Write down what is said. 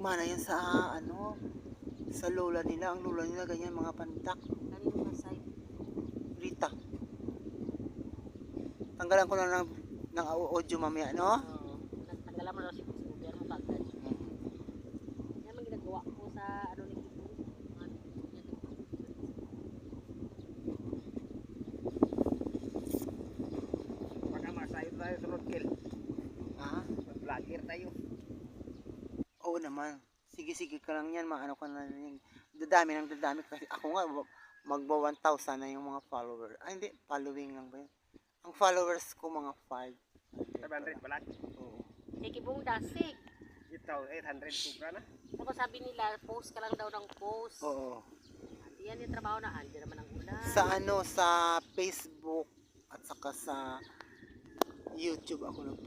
Mana yan sa ano, sa lola nila. Ang lola nila ganyan mga pandak. Kanino ka side? Rita. Tanggalan ko na ng audio mamaya, no? Oo. Nagtanggalan mo na si Kuya mo kagad. Yan ang ginagawa ko sa ano ni Kiko. Baka masayo tayo sa roadkill. Ha? Mag-vlogger tayo. Oo naman. Sige ka lang yan, maano ka na yan. Dadami kasi ako nga magba 1,000 na yung mga follower. Ay hindi, following lang ba yun? Ang followers ko mga 5. 700 pala. Oo. Sige bong dasig. Ito, 800 kubra na. Tapos sabi nila, post ka lang daw ng post. Oo. At yan yung trabaho na andyan naman ang ulan. Sa ano, sa Facebook at saka sa YouTube ako nag